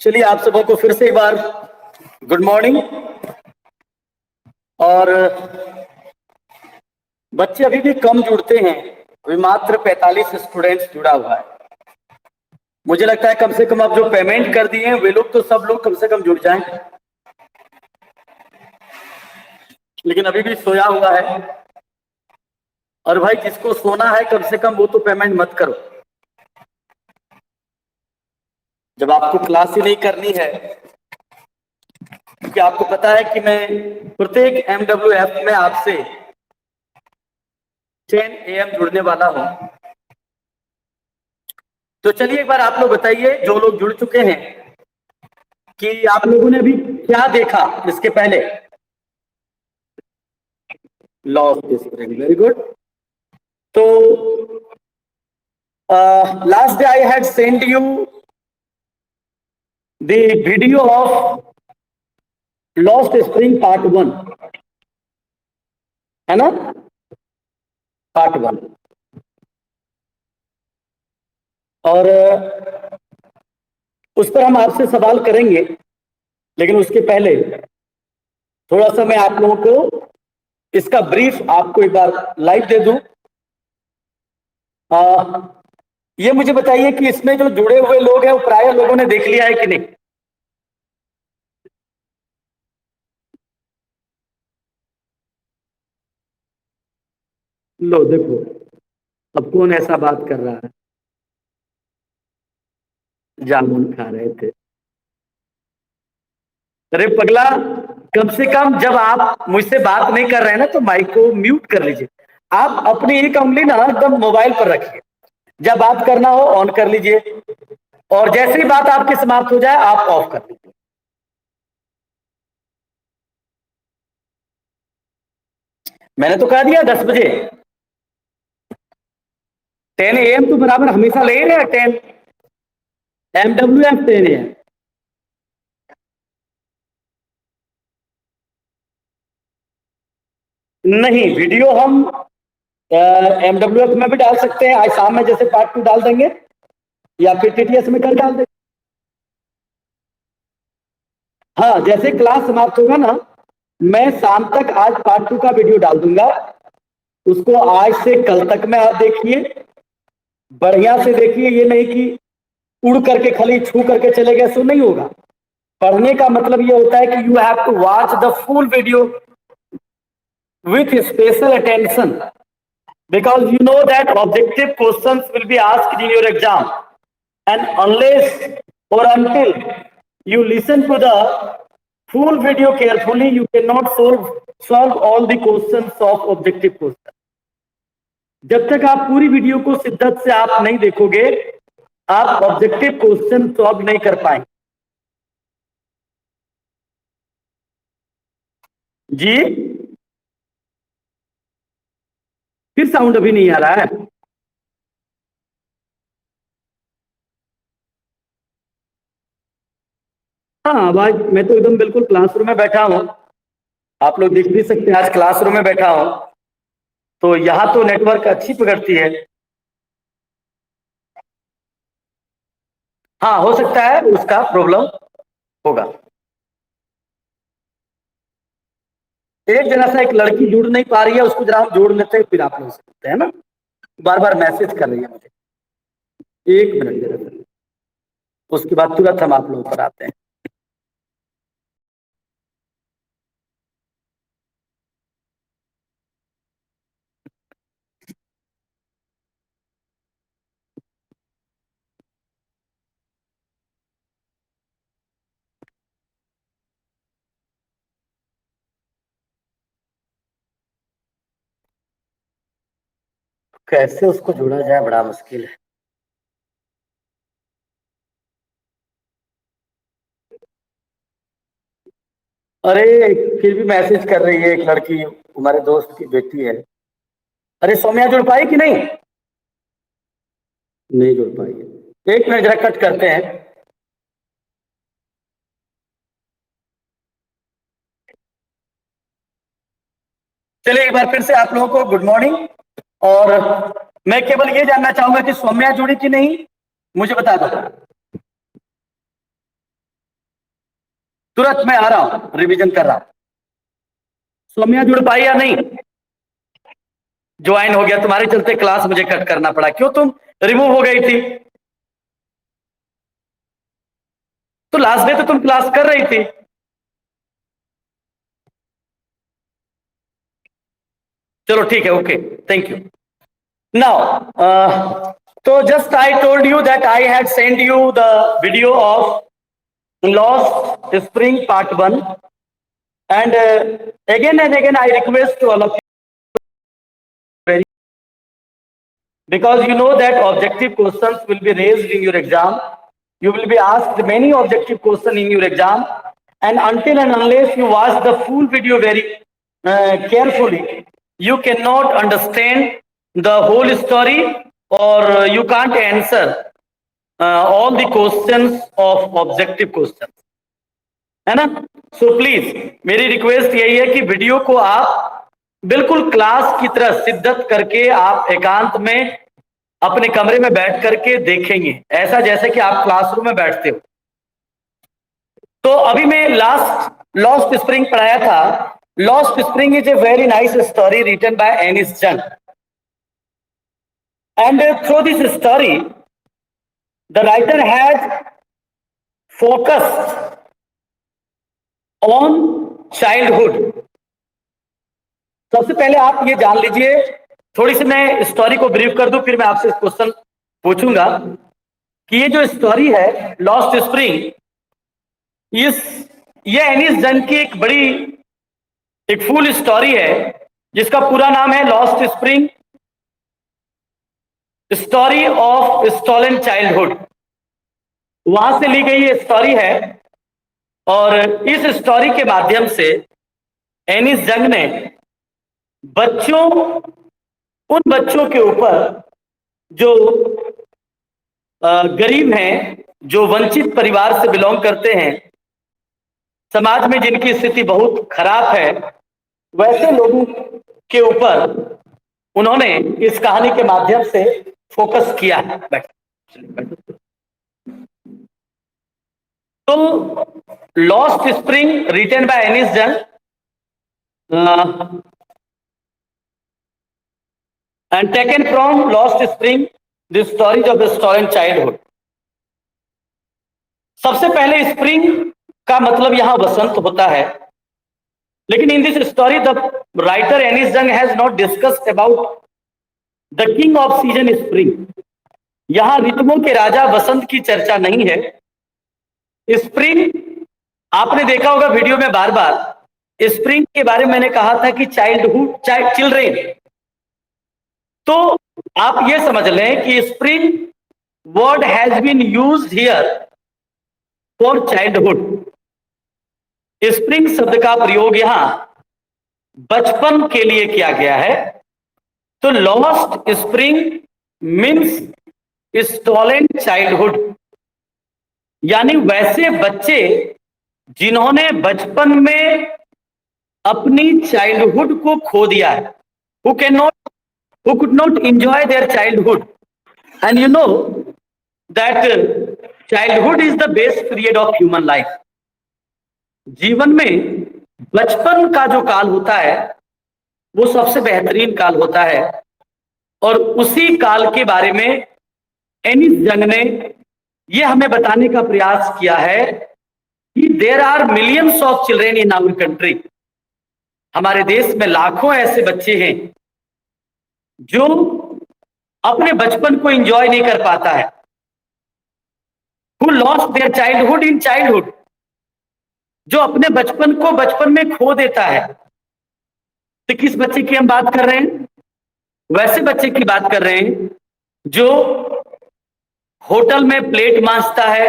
चलिए आप सबों को फिर से एक बार गुड मॉर्निंग। और बच्चे अभी भी कम जुड़ते हैं, अभी मात्र 45 स्टूडेंट्स जुड़ा हुआ है। मुझे लगता है कम से कम अब जो पेमेंट कर दिए हैं वे लोग तो सब लोग कम से कम जुड़ जाएं, लेकिन अभी भी सोया हुआ है। और भाई जिसको सोना है कम से कम वो तो पेमेंट मत करो। जब आपको क्लास ही नहीं करनी है, क्योंकि आपको पता है कि मैं प्रत्येक MWF में आपसे 10 AM जुड़ने वाला हूं। तो चलिए एक बार आप लोग बताइए, जो लोग जुड़ चुके हैं, कि आप लोगों ने अभी क्या देखा इसके पहले। Law of spring, very good. तो last day I had send you the video of lost spring part 1, है ना, पार्ट 1। और उस पर हम आपसे सवाल करेंगे, लेकिन उसके पहले थोड़ा सा मैं आप लोगों को इसका ब्रीफ आपको एक बार लाइव दे दूं। ये मुझे बताइए कि इसमें जो जुड़े हुए लोग हैं वो प्राय लोगों ने देख लिया है कि नहीं। लो देखो, अब कौन ऐसा बात कर रहा है, जामुन खा रहे थे। अरे पगला, कम से कम जब आप मुझसे बात नहीं कर रहे हैं ना तो माइक को म्यूट कर लीजिए। आप अपनी एक उंगली ना एकदम मोबाइल पर रखिए, जब बात करना हो ऑन कर लीजिए, और जैसे ही बात आपकी समाप्त हो जाए आप ऑफ कर लीजिए। मैंने तो कह दिया 10 बजे। 10 AM तो बराबर हमेशा ले रहे हैं 10, MWF 10 AM। नहीं, वीडियो हम MWF में भी डाल सकते हैं, आज शाम में जैसे पार्ट 2 डाल देंगे, या फिर TTS में कल डाल देंगे। हाँ, जैसे क्लास समाप्त होगा ना, मैं शाम तक आज पार्ट 2 का वीडियो डाल दूंगा। उसको आज से कल तक में आप देखिए, बढ़िया से देखिए। ये नहीं कि उड़ करके खाली छू करके चले गए, सो नहीं होगा। पढ़ने का मतलब ये होता है कि you have to watch the full video with special attention, because you know that objective questions will be asked in your exam, and unless or until you listen to the full video carefully you cannot solve all the questions of objective question. जब तक आप पूरी video को शिद्दत से आप नहीं देखोगे, आप ऑब्जेक्टिव क्वेश्चन सॉल्व नहीं कर पाएंगे। जी, फिर साउंड अभी नहीं आ रहा है। हाँ, आवाज, मैं तो एकदम बिल्कुल क्लासरूम में बैठा हूं, आप लोग देख भी सकते हैं, आज क्लासरूम में बैठा हूं, तो यहां तो नेटवर्क अच्छी पकड़ती है। हाँ, हो सकता है उसका प्रॉब्लम होगा। एक जरा सा एक लड़की जुड़ नहीं पा रही है, उसको जरा हम जोड़ लेते हैं, फिर आप लोग सकते हैं ना। बार बार मैसेज कर रही है मुझे। एक मिनट जरा सा, उसके बाद तुरंत हम आप लोगों पर आते हैं। कैसे उसको जोड़ा जाए, बड़ा मुश्किल है। अरे फिर भी मैसेज कर रही है एक लड़की, हमारे दोस्त की बेटी है। अरे सौम्या जुड़ पाई कि नहीं? नहीं जुड़ पाई है। एक मिनट, जरा कट करते हैं। चलिए एक बार फिर से आप लोगों को गुड मॉर्निंग। और मैं केवल ये जानना चाहूंगा कि सौम्या जुड़ी कि नहीं, मुझे बता दो। तुरंत मैं आ रहा हूं, रिवीजन कर रहा हूं। सौम्या जुड़ पाई या नहीं? ज्वाइन हो गया, तुम्हारे चलते क्लास मुझे कट करना पड़ा। क्यों, तुम रिमूव हो गई थी? तो लास्ट डे तो तुम क्लास कर रही थी। चलो ठीक है, ओके, थैंक यू। नाउ तो just I told you that I had send you the video of lost spring part 1 and again and again I request to all of you, because you know that objective questions will be raised in your exam. You will be asked many objective questions in your exam, and until and unless you watch the full video very carefully, you cannot understand the whole story, or you can't answer all the questions of objective questions, है ना? So please मेरी request यही है कि video को आप बिल्कुल class की तरह शिद्दत करके आप एकांत में अपने कमरे में बैठ करके देखेंगे, ऐसा जैसे कि आप क्लासरूम में बैठते हो। तो अभी मैं लॉस्ट स्प्रिंग पढ़ाया था। Lost spring is a very nice story written by Anees Jung, and through this story the writer has focused on childhood. सबसे पहले आप ये जान लीजिए, थोड़ी सी मैं स्टोरी को ब्रीफ कर दूं, फिर मैं आपसे क्वेश्चन पूछूंगा कि ये जो स्टोरी है लॉस्ट स्प्रिंग, ये एनिस जंग की एक फुल स्टोरी है, जिसका पूरा नाम है lost spring story of stolen childhood. वहां से ली गई ये स्टोरी है, और इस स्टोरी के माध्यम से एनिस जंग ने उन बच्चों के ऊपर जो गरीब हैं, जो वंचित परिवार से बिलोंग करते हैं, समाज में जिनकी स्थिति बहुत खराब है, वैसे लोगों के ऊपर उन्होंने इस कहानी के माध्यम से फोकस किया है। तो lost spring written by Anees जंग and taken from Lost Spring, the stories of the stolen childhood. सबसे पहले स्प्रिंग का मतलब यहां वसंत होता है, लेकिन in this story the writer Anees Jung has not discussed about the king of season spring. यहां ऋतुओं के राजा वसंत की चर्चा नहीं है। स्प्रिंग, आपने देखा होगा वीडियो में बार बार स्प्रिंग के बारे में मैंने कहा था कि चिल्ड्रेन, तो आप ये समझ लें कि spring word has been used here for childhood. Spring शब्द का प्रयोग यहां बचपन के लिए किया गया है। तो lost spring means stolen childhood, यानी वैसे बच्चे जिन्होंने बचपन में अपनी चाइल्डहुड को खो दिया है, who could not enjoy their childhood. And you know that childhood is the best period of human life. जीवन में बचपन का जो काल होता है वो सबसे बेहतरीन काल होता है, और उसी काल के बारे में एनिस जंग ने ये हमें बताने का प्रयास किया है कि there are millions of children in our country. हमारे देश में लाखों ऐसे बच्चे हैं जो अपने बचपन को एंजॉय नहीं कर पाता है, who lost their childhood in childhood, जो अपने बचपन को बचपन में खो देता है। तो किस बच्चे की हम बात कर रहे हैं? वैसे बच्चे की बात कर रहे हैं जो होटल में प्लेट मांजता है,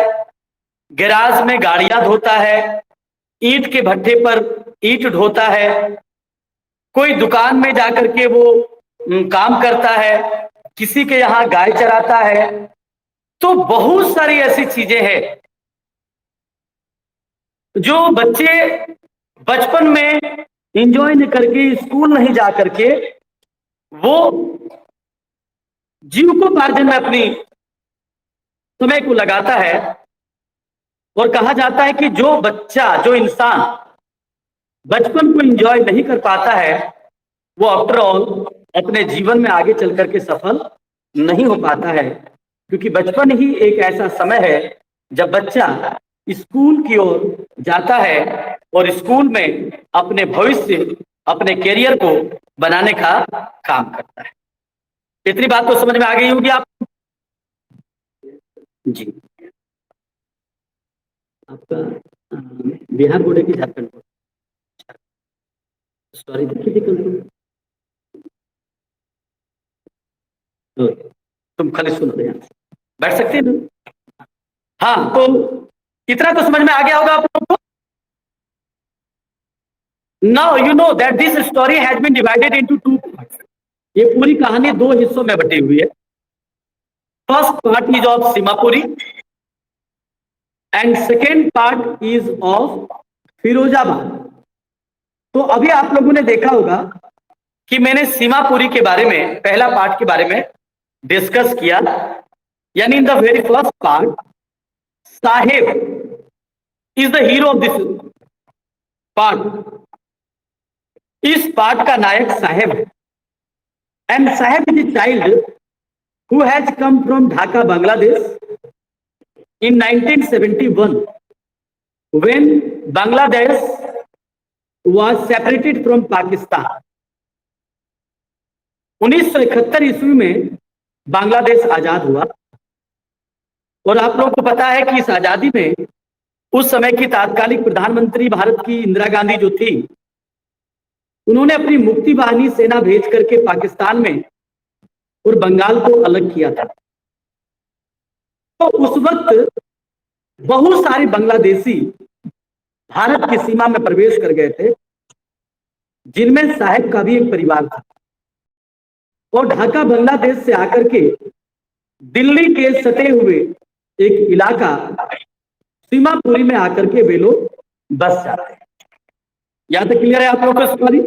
गैराज में गाड़ियां धोता है, ईंट के भट्ठे पर ईंट ढोता है, कोई दुकान में जाकर के वो काम करता है, किसी के यहां गाय चराता है। तो बहुत सारी ऐसी चीजें हैं जो बच्चे बचपन में एंजॉय नहीं करके, स्कूल नहीं जा करके, वो जीविकोपार्जन में अपनी समय को लगाता है, और कहा जाता है कि जो बच्चा, जो इंसान बचपन को एंजॉय नहीं कर पाता है, वो आफ्टर ऑल अपने जीवन में आगे चल करके सफल नहीं हो पाता है। क्योंकि बचपन ही एक ऐसा समय है जब बच्चा स्कूल की ओर जाता है और स्कूल में अपने भविष्य, अपने कैरियर को बनाने का काम करता है। इतनी बात तो समझ में आ गई होगी आपको? जी। आपका बिहार बोर्ड है कि झारखंड बोर्ड? सॉरी, देखी थी कल तुम खाली सुनो ध्यान से। बैठ सकते हैं ना? हाँ, तो इतना तो समझ में आ गया होगा आप लोगों को। Now you know that this story has been divided into two parts. ये पूरी कहानी दो हिस्सों में बटी हुई है। First part is of Seemapuri and second part is of Firozabad. तो अभी आप लोगों ने देखा होगा कि मैंने सीमापुरी के बारे में, पहला पार्ट के बारे में डिस्कस किया। यानी in the very first part, Saheb is the hero of this part. इस पार्ट का नायक साहेब है। And Saheb is a child who has come from Dhaka, Bangladesh in 1971 when Bangladesh was separated from Pakistan। 1971 ईस्वी में बांग्लादेश आजाद हुआ। और आप लोगों को पता है कि इस आजादी में उस समय की तात्कालिक प्रधानमंत्री भारत की इंदिरा गांधी जो थी, उन्होंने अपनी मुक्ति वाहिनी सेना भेज करके पाकिस्तान में और बंगाल को अलग किया था। तो उस वक्त बहुत सारे बांग्लादेशी भारत की सीमा में प्रवेश कर गए थे, जिनमें साहेब का भी एक परिवार था। और ढाका बांग्लादेश से आकर के दिल्ली के सटे हुए एक इलाका सीमापुरी में आकर के वे लोग बस जाते हैं। यहां तक क्लियर है आप लोगों को स्टोरी?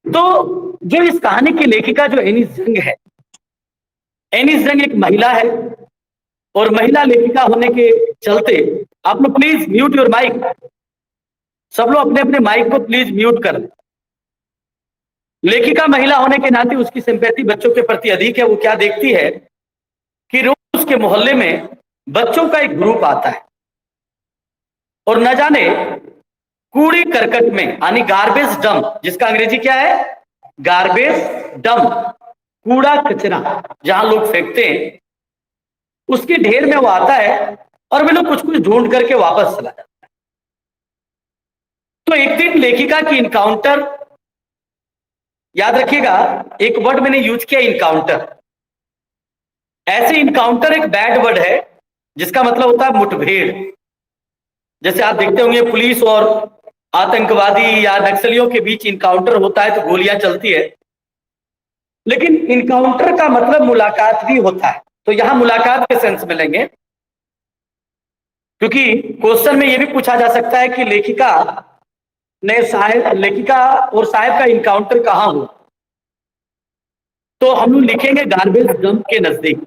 तो जो इस कहानी की लेखिका जो एनिस जंग है, एनिस जंग एक महिला है। और महिला लेखिका होने के चलते, आप लोग प्लीज म्यूट योर माइक, सब लोग अपने अपने माइक को प्लीज म्यूट कर दें। लेखिका महिला होने के नाते उसकी सिंपैथी बच्चों के प्रति अधिक है। वो क्या देखती है कि रोज उसके मोहल्ले में बच्चों का एक ग्रुप आता है और न जाने कूड़े करकट में, यानी गार्बेज डंप, जिसका अंग्रेजी क्या है? गार्बेज डंप, कूड़ा कचरा जहां लोग फेंकते हैं, उसके ढेर में वो आता है और वे लोग कुछ कुछ ढूंढ करके वापस चला जाता है। तो एक दिन लेखिका की इनकाउंटर, याद रखिएगा एक वर्ड मैंने यूज किया, इनकाउंटर। ऐसे इनकाउंटर एक बैड वर्ड है जिसका मतलब होता है मुठभेड़। जैसे आप देखते होंगे पुलिस और आतंकवादी या नक्सलियों के बीच इनकाउंटर होता है तो गोलियां चलती है, लेकिन इनकाउंटर का मतलब मुलाकात भी होता है। तो यहां मुलाकात के सेंस में लेंगे, क्योंकि क्वेश्चन में यह भी पूछा जा सकता है कि लेखिका और साहेब का इनकाउंटर कहां हुआ। तो हम लोग लिखेंगे गार्बेज डंप के नजदीक।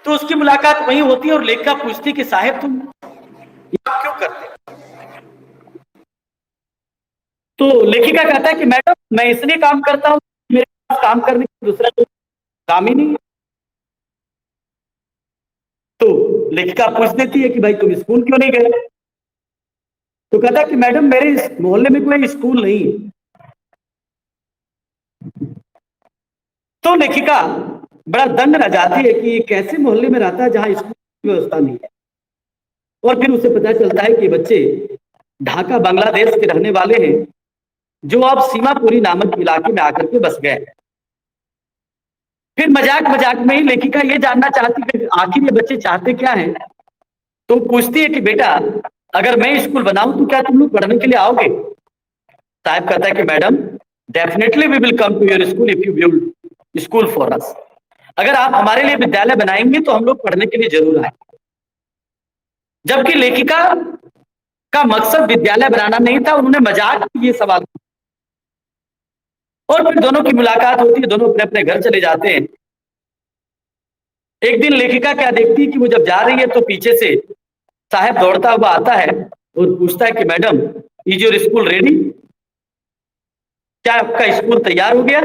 तो उसकी मुलाकात वहीं होती है और लेखिका पूछती कि साहेब तुम क्यों करते? तो लेखिका कहता है कि मैडम मैं इसलिए काम करता हूं, मेरे पास काम करने का दूसरा कोई काम ही नहीं है। तो लेखिका पूछ देती है कि भाई तुम स्कूल क्यों नहीं गए? तो कहता है कि मैडम मेरे इस मोहल्ले में कोई स्कूल नहीं है। तो लेखिका बड़ा दंग रह जाती है कि ये कैसे मोहल्ले में रहता है जहां स्कूल की व्यवस्था नहीं है। और फिर उसे पता चलता है कि बच्चे ढाका बांग्लादेश के रहने वाले हैं, जो अब सीमापुरी नामक इलाके में आकर के बस गए। फिर मजाक मजाक में ही लेखिका ये जानना चाहती है कि आखिर ये बच्चे चाहते क्या हैं। तो पूछती है कि बेटा अगर मैं स्कूल बनाऊं तो क्या तुम लोग पढ़ने के लिए आओगे? साहब कहता है कि madam definitely we will come to your school if you build school for us. अगर आप हमारे लिए विद्यालय बनाएंगे तो हम लोग पढ़ने के लिए जरूर आएंगे। जबकि लेखिका का मकसद विद्यालय बनाना नहीं था, उन्होंने मजाक में ये सवाल। और फिर दोनों की मुलाकात होती है, दोनों अपने अपने घर चले जाते हैं। एक दिन लेखिका क्या देखती है कि वो जब जा रही है तो पीछे से साहब दौड़ता हुआ आता है और पूछता है कि madam, is your school ready? क्या आपका स्कूल तैयार हो गया?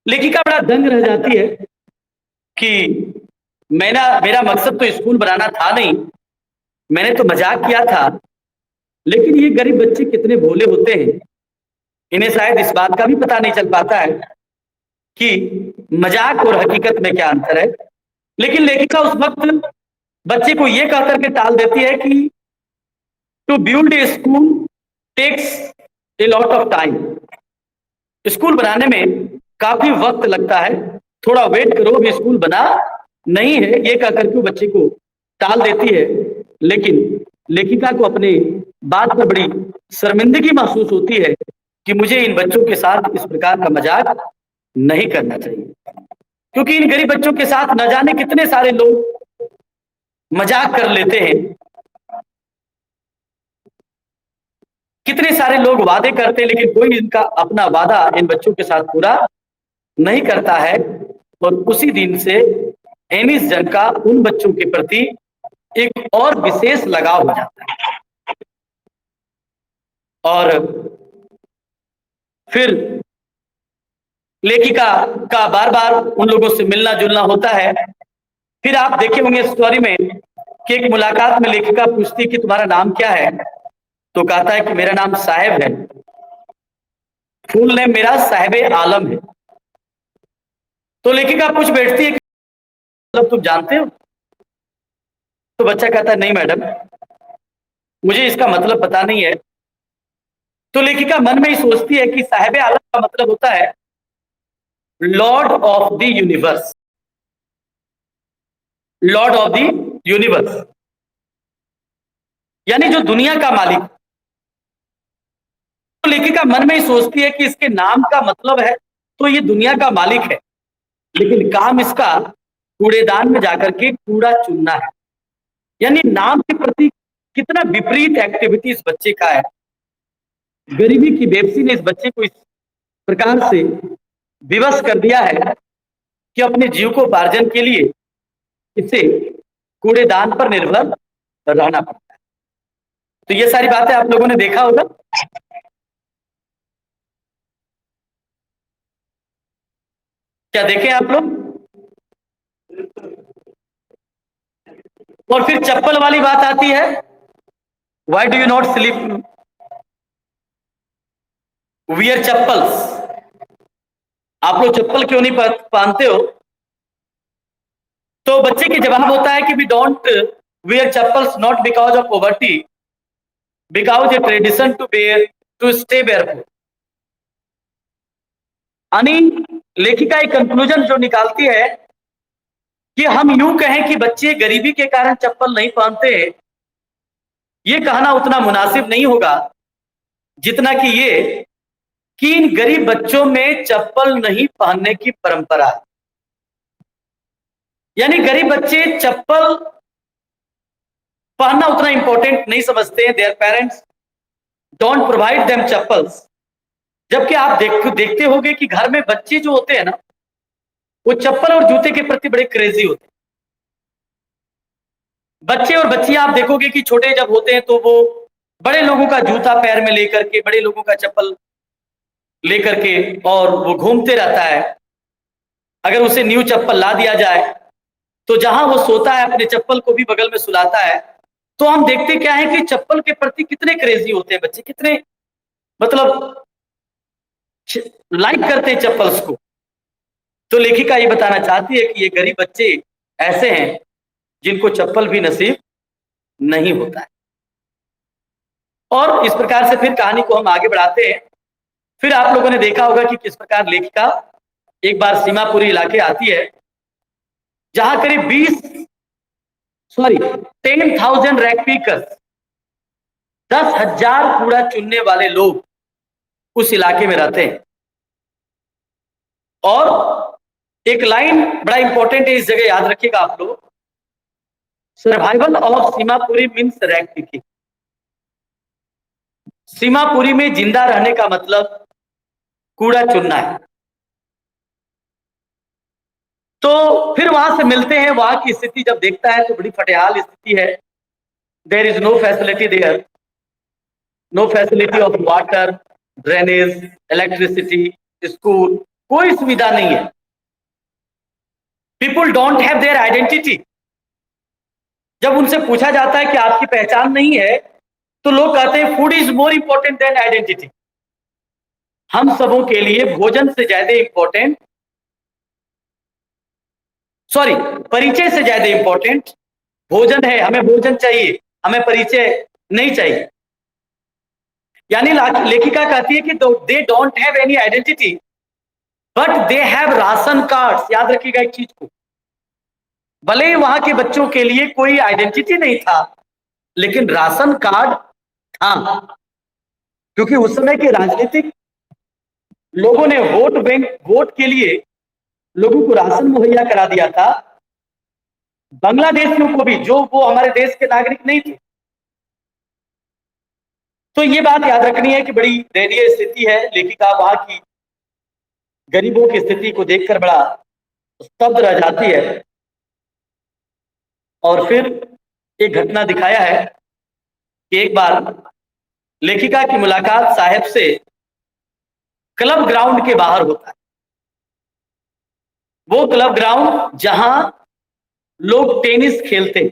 लेखिका बड़ा दंग रह जाती है कि मेरा मकसद तो स्कूल बनाना था नहीं, मैंने तो मजाक किया था। लेकिन ये गरीब बच्चे कितने भोले होते हैं, इन्हें शायद इस बात का भी पता नहीं चल पाता है कि मजाक और हकीकत में क्या अंतर है। लेकिन लेखिका उस वक्त बच्चे को ये कह करके टाल देती है कि to build a school takes a lot of time. School बनाने में काफी वक्त लगता है, थोड़ा वेट करो, अभी स्कूल बना नहीं है, ये कह करके बच्चे को टाल देती है। लेकिन लेखिका को अपने बात पर बड़ी शर्मिंदगी महसूस होती है कि मुझे इन बच्चों के साथ इस प्रकार का मजाक नहीं करना चाहिए, क्योंकि इन गरीब बच्चों के साथ न जाने कितने सारे लोग मजाक कर लेते हैं, कितने सारे लोग वादे करते हैं, लेकिन कोई इनका अपना वादा इन बच्चों के साथ पूरा नहीं करता है। और उसी दिन से एमिस जन का उन बच्चों के प्रति एक और विशेष लगाव हो जाता है। और फिर लेखिका का बार बार उन लोगों से मिलना जुलना होता है। फिर आप देखे होंगे स्टोरी में कि एक मुलाकात में लेखिका पूछती है कि तुम्हारा नाम क्या है? तो कहता है कि मेरा नाम साहेब है, फुल नेम मेरा साहेबे आलम है। तो लेखिका पूछ बैठती है कि मतलब तुम जानते हो? तो बच्चा कहता है नहीं मैडम, मुझे इसका मतलब पता नहीं है। तो लेखिका मन में ही सोचती है कि साहेबे आलम का मतलब होता है Lord of the universe, Lord of the universe, यानी जो दुनिया का मालिक। तो लेखिका मन में ही सोचती है कि इसके नाम का मतलब है तो ये दुनिया का मालिक है, लेकिन काम इसका कूड़ेदान में जाकर के कूड़ा चुनना है। यानी नाम के प्रति कितना विपरीत एक्टिविटी इस बच्चे का है। गरीबी की बेबसी ने इस बच्चे को इस प्रकार से विवश कर दिया है कि अपने जीव को उपार्जन के लिए इसे कूड़ेदान पर निर्भर रहना पड़ता है। तो ये सारी बातें आप लोगों ने देखा होगा। क्या देखें आप लोग? और फिर चप्पल वाली बात आती है, why do you not sleep wear chappals? आप लोग चप्पल क्यों नहीं पहनते हो? तो बच्चे के जवाब होता है कि we don't wear chappals not because of poverty, because a tradition to wear to stay barefoot। यानी लेखिका एक कंक्लूजन जो निकालती है कि हम यूं कहें कि बच्चे गरीबी के कारण चप्पल नहीं पहनते, ये कहना उतना मुनासिब नहीं होगा जितना कि ये कि इन गरीब बच्चों में चप्पल नहीं पहनने की परंपरा है। यानी गरीब बच्चे चप्पल पहनना उतना इंपॉर्टेंट नहीं समझते हैं, their parents don't provide them chappals. जबकि आप देखते होंगे कि घर में बच्चे जो होते हैं ना, वो चप्पल और जूते के प्रति बड़े क्रेजी होते हैं। बच्चे और बच्चियां आप देखोगे कि छोटे जब होते हैं तो वो बड़े लोगों का जूता पैर में लेकर के, बड़े लोगों का चप्पल लेकर के और वो घूमते रहता है। अगर उसे न्यू चप्पल ला दिया जाए तो जहां वो सोता है अपने चप्पल को भी बगल में सुलाता है। तो हम देखते क्या है कि चप्पल के प्रति कितने क्रेजी होते हैं बच्चे, कितने मतलब लाइक करते हैं चप्पल्स को। तो लेखिका ये बताना चाहती है कि ये गरीब बच्चे ऐसे हैं जिनको चप्पल भी नसीब नहीं होता है। और इस प्रकार से फिर कहानी को हम आगे बढ़ाते हैं। फिर आप लोगों ने देखा होगा कि किस प्रकार लेखिका एक बार सीमापुरी इलाके आती है, जहां करीब 10,000 रैक पीकर्स, 10,000 कूड़ा चुनने वाले लोग उस इलाके में रहते हैं। और एक लाइन बड़ा इंपॉर्टेंट है, इस जगह याद रखिएगा आप लोग, survival of Seemapuri means rag picking. Seemapuri में जिंदा रहने का मतलब कूड़ा चुनना है। तो फिर वहां से मिलते हैं, वहां की स्थिति जब देखता है तो बड़ी फटेहाल स्थिति है। There is no facility there, no facility of water, drainage, electricity, school, कोई सुविधा नहीं है। People don't have their identity. जब उनसे पूछा जाता है कि आपकी पहचान नहीं है, तो लोग कहते हैं food is more important than identity. हम सबों के लिए भोजन से ज्यादा इंपॉर्टेंट, सॉरी, परिचय से ज्यादा इंपॉर्टेंट भोजन है। हमें भोजन चाहिए, हमें परिचय नहीं चाहिए। यानी लेखिका कहती है कि they don't have any identity but they have ration cards. याद रखिएगा एक चीज को, भले ही वहां के बच्चों के लिए कोई आइडेंटिटी नहीं था, लेकिन राशन कार्ड था, क्योंकि उस समय के राजनीतिक लोगों ने वोट बैंक, वोट के लिए लोगों को राशन मुहैया करा दिया था। बांग्लादेशियों को भी, जो वो हमारे देश के नागरिक नहीं थे। तो ये बात याद रखनी है कि बड़ी दयनीय स्थिति है। लेखिका वहां की गरीबों की स्थिति को देखकर बड़ा स्तब्ध रह जाती है। और फिर एक घटना दिखाया है कि एक बार लेखिका की मुलाकात साहब से क्लब ग्राउंड के बाहर होता है। वो क्लब ग्राउंड जहां लोग टेनिस खेलते,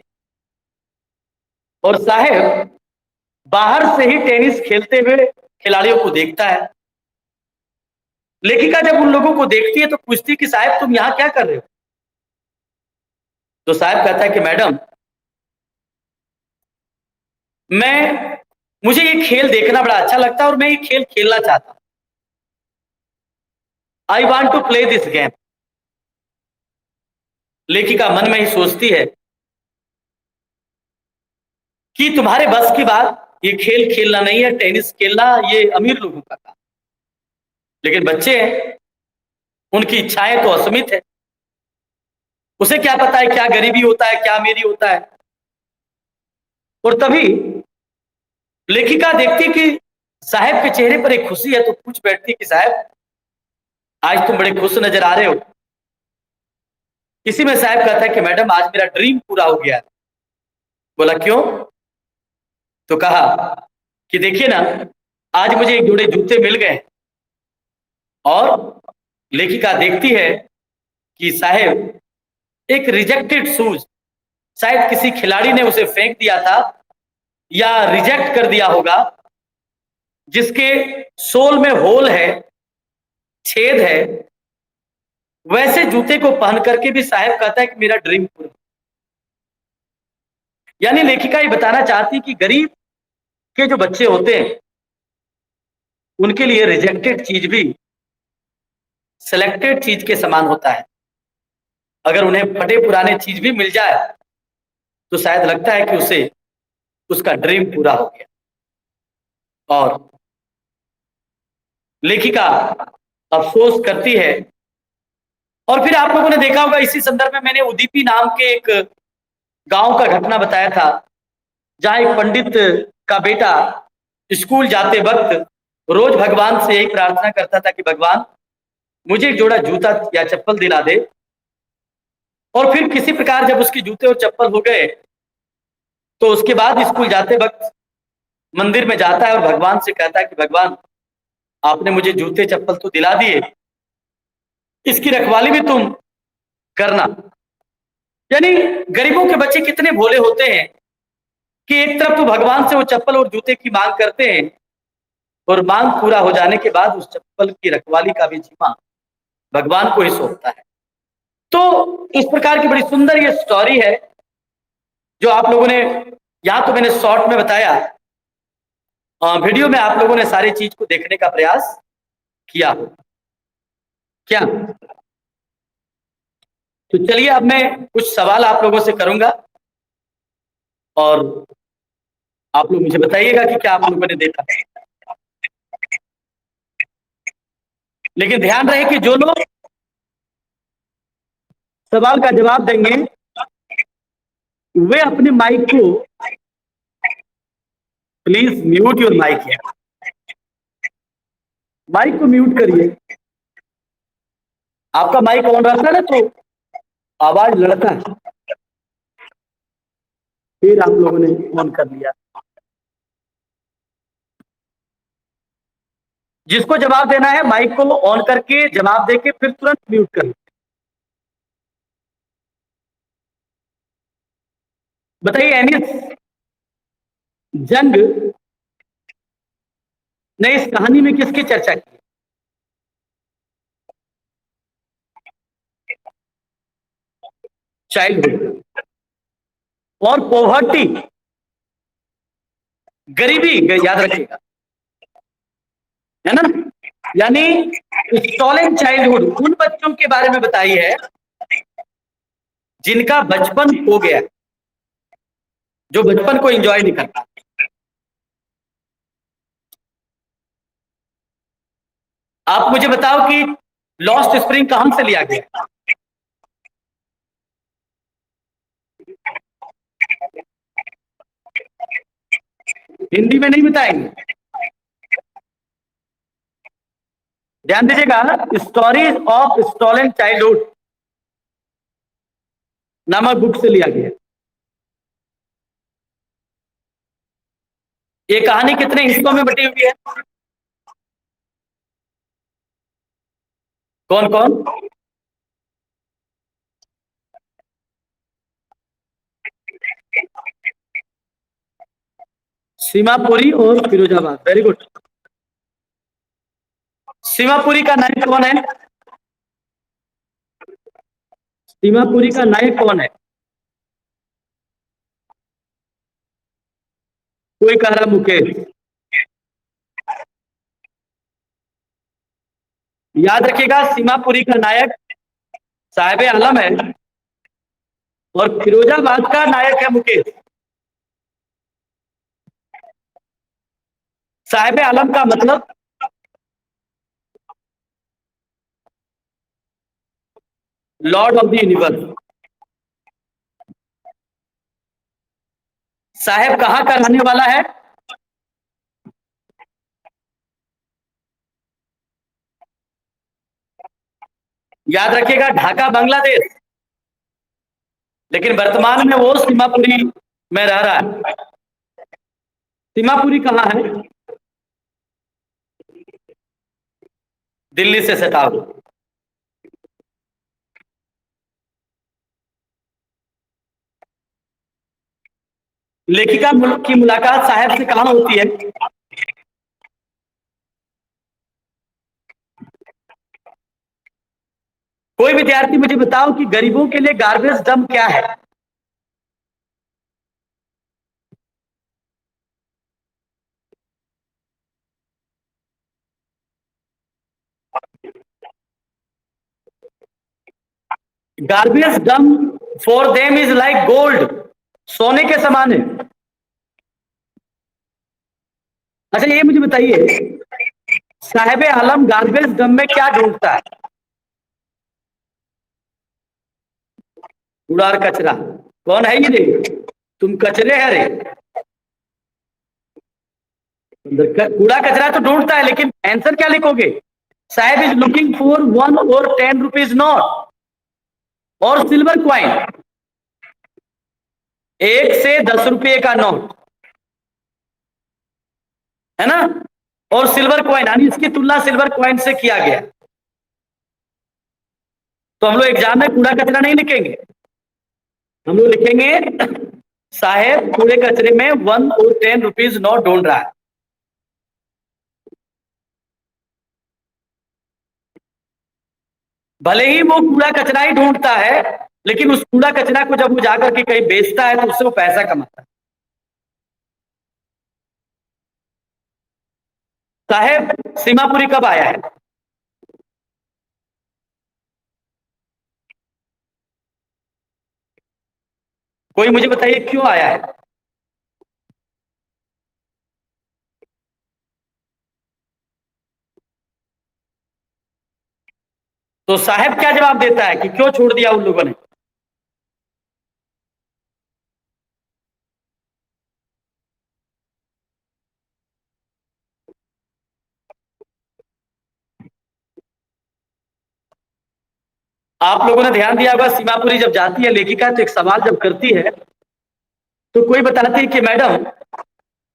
और साहब बाहर से ही टेनिस खेलते हुए खिलाड़ियों को देखता है। लेखिका जब उन लोगों को देखती है तो पूछती है कि साहब तुम यहां क्या कर रहे हो? तो साहब कहता है कि मैडम, मुझे ये खेल देखना बड़ा अच्छा लगता है और मैं ये खेल खेलना चाहता हूं। I want to play this game. लेखिका मन में ही सोचती है कि तुम्हारे बस की बात, ये खेल खेलना नहीं है, टेनिस खेलना ये अमीर लोगों का काम। लेकिन बच्चे हैं, उनकी इच्छाएं तो असीमित है। उसे क्या पता है क्या गरीबी होता है, क्या अमीरी होता है। और तभी लेखिका देखती कि साहब के चेहरे पर एक खुशी है, तो पूछ बैठती कि साहब आज तुम बड़े खुश नजर आ रहे हो। इसी में साहब कहता है कि मैडम आज मेरा ड्रीम पूरा हो गया। बोला क्यों? तो कहा कि देखिए ना, आज मुझे एक जोड़े जूते मिल गए। और लेखिका देखती है कि साहब एक रिजेक्टेड शूज, शायद किसी खिलाड़ी ने उसे फेंक दिया था या रिजेक्ट कर दिया होगा, जिसके सोल में होल है, छेद है, वैसे जूते को पहन करके भी साहब कहता है कि मेरा ड्रीम पूरा। यानी लेखिका ये बताना चाहती कि गरीब के जो बच्चे होते हैं उनके लिए रिजेक्टेड चीज भी सिलेक्टेड चीज के समान होता है। अगर उन्हें फटे पुराने चीज भी मिल जाए तो शायद लगता है कि उसे उसका ड्रीम पूरा हो गया। और लेखिका अफसोस करती है। और फिर आप लोगों ने देखा होगा, इसी संदर्भ में मैंने उदीपी नाम के एक गांव का घटना बताया था, जहां एक पंडित का बेटा स्कूल जाते वक्त रोज भगवान से यही प्रार्थना करता था कि भगवान मुझे एक जोड़ा जूता या चप्पल दिला दे। और फिर किसी प्रकार जब उसके जूते और चप्पल हो गए तो उसके बाद स्कूल जाते वक्त मंदिर में जाता है और भगवान से कहता है कि भगवान आपने मुझे जूते चप्पल तो दिला दिए, इसकी रखवाली भी तुम करना। यानी गरीबों के बच्चे कितने भोले होते हैं कि एक तरफ तो भगवान से वो चप्पल और जूते की मांग करते हैं, और मांग पूरा हो जाने के बाद उस चप्पल की रखवाली का भी जिम्मा भगवान को ही सौंपता है। तो इस प्रकार की बड़ी सुंदर ये स्टोरी है जो आप लोगों ने, यहां तो मैंने शॉर्ट में बताया, वीडियो में आप लोगों ने सारी चीज को देखने का प्रयास किया हो क्या? तो चलिए अब मैं कुछ सवाल आप लोगों से करूंगा और आप लोग मुझे बताइएगा कि क्या आप लोगों ने देखा। लेकिन ध्यान रहे कि जो लोग सवाल का जवाब देंगे वे अपने माइक को प्लीज म्यूट योर माइक है, माइक को म्यूट करिए। आपका माइक ऑन रहता है ना, तो आवाज लड़ता है, फिर आप लोगों ने ऑन कर लिया। जिसको जवाब देना है माइक को ऑन करके जवाब देके फिर तुरंत म्यूट कर। बताइए एनिस, जंग ने इस कहानी में किसकी चर्चा की? चाइल्डहुड। और पोवर्टी, गरीबी, याद रखिएगा, है ना। यानी स्टॉलन चाइल्डहुड उन बच्चों के बारे में बताई है जिनका बचपन हो गया, जो बचपन को एंजॉय नहीं करता। आप मुझे बताओ कि लॉस्ट स्प्रिंग कहां से लिया गया? हिंदी में नहीं बताएंगे, ध्यान दीजिएगा। स्टोरीज ऑफ स्टॉलन चाइल्डहुड नामक बुक से लिया गया। ये कहानी कितने हिस्सों में बटी हुई है? कौन कौन? सीमापुरी और फिरोजाबाद, वेरी गुड। सीमापुरी का नायक कौन है? सीमापुरी का नायक कौन है? कोई कह रहा मुकेश। याद रखिएगा, सीमापुरी का नायक साहिब आलम है और फिरोजाबाद का नायक है मुकेश। साहिब आलम का मतलब लॉर्ड ऑफ द यूनिवर्स। साहेब कहां का रहने वाला है? याद रखिएगा, ढाका बांग्लादेश, लेकिन वर्तमान में वो सीमापुरी में रह रहा है। सीमापुरी कहां है? दिल्ली से सटा हुआ। लेखिका की मुलाकात साहब से कहां होती है? कोई विद्यार्थी मुझे बताओ कि गरीबों के लिए गार्बेज डंप क्या है? Garbage dump for them is like gold, सोने के समान है। अच्छा ये मुझे बताइए, साहेब आलम गार्बेज डंप में क्या ढूंढता है? कूड़ा और कचरा। कौन है ये रे? तुम कचरे है रे। कूड़ा कचरा तो ढूंढता है, लेकिन आंसर क्या लिखोगे? साहेब इज लुकिंग फॉर 1 और 10 रुपीज नोट और सिल्वर क्वाइन, 1 से 10 रुपये का नोट, है ना, और सिल्वर क्वाइन, यानी इसकी तुलना सिल्वर क्वाइन से किया गया। तो हम लोग एग्जाम में कूड़ा कचरा नहीं लिखेंगे, हम लोग लिखेंगे साहेब कूड़े कचरे में 1 और 10 रुपीज नोट ढूंढ रहा है। भले ही वो कूड़ा कचरा ही ढूंढता है, लेकिन उस कूड़ा कचरा को जब वो जाकर के कहीं बेचता है तो उससे वो पैसा कमाता है। साहेब सीमापुरी कब आया है? कोई मुझे बताइए क्यों आया है? तो साहेब क्या जवाब देता है कि क्यों छोड़ दिया उन लोगों ने? आप लोगों ने ध्यान दिया होगा, सीमापुरी जब जाती है लेखिका तो एक सवाल जब करती है तो कोई बताती है कि मैडम,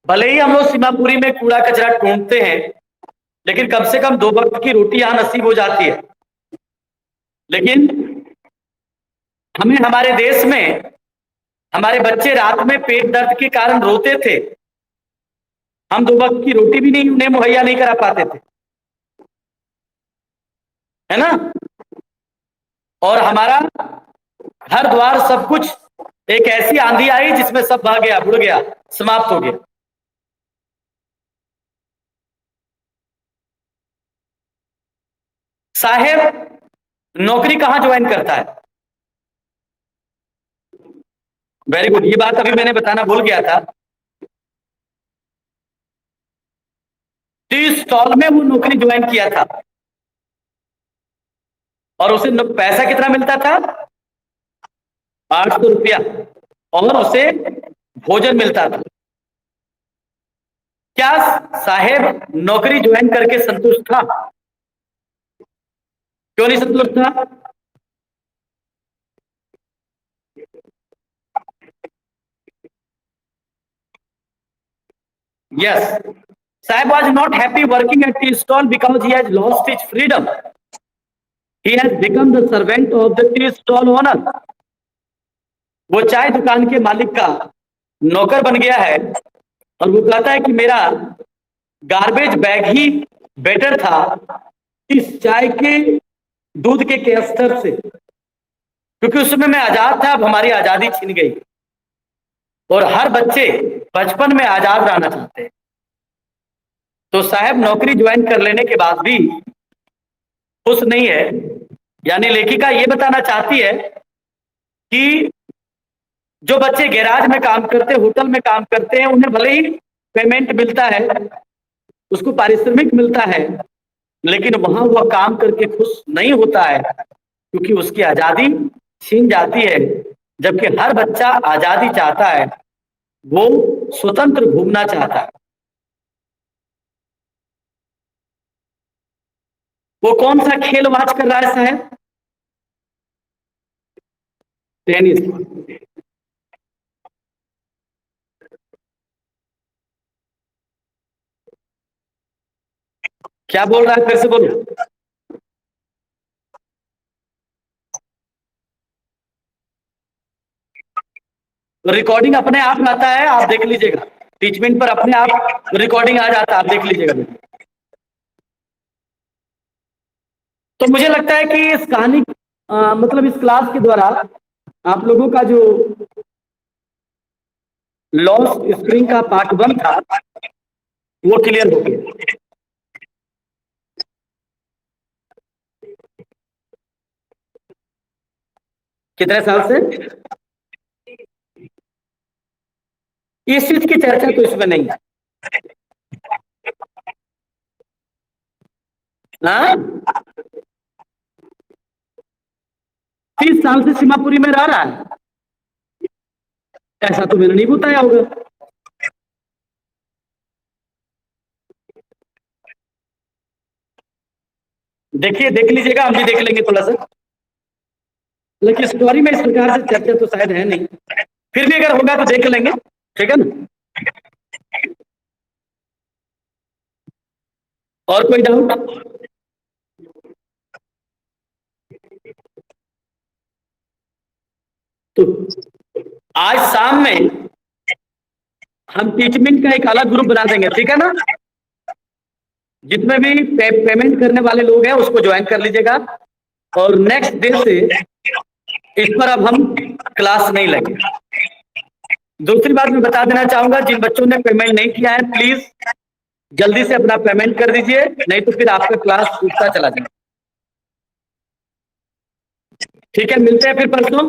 भले ही हम लोग सीमापुरी में कूड़ा कचरा ढूंढते हैं, लेकिन कम से कम 2 वक्त की रोटी यहाँ नसीब हो जाती है। लेकिन हमें हमारे देश में हमारे बच्चे रात में पेट दर्द के कारण रोते थे, हम 2 वक्त की रोटी भी नहीं उन्हें मुहैया नहीं करा पाते थे, है ना। और हमारा घर द्वार सब कुछ, एक ऐसी आंधी आई जिसमें सब भाग गया, बुड़ गया, समाप्त हो गया। साहेब नौकरी कहां ज्वाइन करता है? वेरी गुड, ये बात अभी मैंने बताना भूल गया था। टी स्टॉल में वो नौकरी ज्वाइन किया था और उसे पैसा कितना मिलता था? 800 रुपया, और उसे भोजन मिलता था। क्या साहेब नौकरी ज्वाइन करके संतुष्ट था? क्यों नहीं संतुष्ट था? Yes, Saheb was not happy working at tea stall because he has lost his freedom. He has become the servant of the tea stall owner. वो चाय दुकान के मालिक का नौकर बन गया है और वो कहता है कि मेरा गार्बेज बैग ही बेटर था इस चाय के दूध के स्तर से, क्योंकि उस समय मैं आजाद था, अब हमारी आजादी छीन गई। और हर बच्चे बचपन में आजाद रहना चाहते हैं। तो साहब नौकरी ज्वाइन कर लेने के बाद भी खुश नहीं है। यानी लेखिका ये बताना चाहती है कि जो बच्चे गैराज में काम करते, होटल में काम करते हैं, उन्हें भले ही पेमेंट मिलता है, उसको पारिश्रमिक मिलता है, लेकिन वहां वह काम करके खुश नहीं होता है, क्योंकि उसकी आजादी छीन जाती है। जबकि हर बच्चा आजादी चाहता है, वो स्वतंत्र घूमना चाहता है। वो कौन सा खेल वाच कर रहा है साहब? टेनिस। क्या बोल रहा है, फिर से बोलो। रिकॉर्डिंग अपने आप आता है, आप देख लीजिएगा। टीचमेंट पर अपने आप रिकॉर्डिंग आ जाता है, आप देख लीजिएगा। तो मुझे लगता है कि इस कहानी मतलब इस क्लास के द्वारा आप लोगों का जो लॉस्ट स्प्रिंग का पार्ट 1 था वो क्लियर हो गया। कितने साल से? इस चीज की चर्चा तो इसमें नहीं है। हाँ? 30 साल से सीमापुरी में रह रहा है, ऐसा तो मैंने नहीं बताया होगा। देखिए, देख लीजिएगा, हम भी देख लेंगे थोड़ा सा। लेकिन स्टोरी में इस प्रकार से चर्चा तो शायद है नहीं, फिर भी अगर होगा तो देख लेंगे, ठीक है ना। और कोई डाउट? तो आज शाम में हम टीचमेंट का एक अलग ग्रुप बना देंगे, ठीक है ना। जितने भी पेमेंट करने वाले लोग हैं उसको ज्वाइन कर लीजिएगा, और नेक्स्ट डे से इस पर अब हम क्लास नहीं लेंगे। दूसरी बात मैं बता देना चाहूंगा, जिन बच्चों ने पेमेंट नहीं किया है प्लीज जल्दी से अपना पेमेंट कर दीजिए, नहीं तो फिर आपका क्लास छूटता चला जाएगा। ठीक है, मिलते हैं फिर परसों।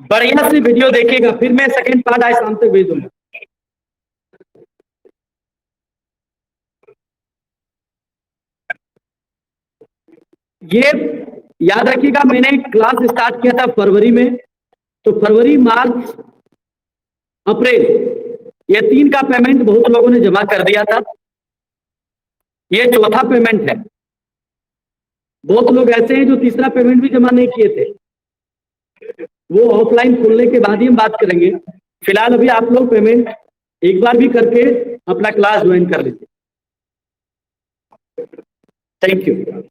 बढ़िया से वीडियो देखिएगा, फिर मैं सेकंड पार्ट आज शाम तक भेज दूंगा। ये याद रखिएगा, मैंने क्लास स्टार्ट किया था फरवरी में, तो फरवरी, मार्च, अप्रैल, ये 3 का पेमेंट बहुत लोगों ने जमा कर दिया था। ये चौथा पेमेंट है। बहुत लोग ऐसे हैं जो तीसरा पेमेंट भी जमा नहीं किए थे, वो ऑफलाइन खुलने के बाद ही हम बात करेंगे। फिलहाल अभी आप लोग पेमेंट एक बार भी करके अपना क्लास ज्वाइन कर लीजिए। Thank you.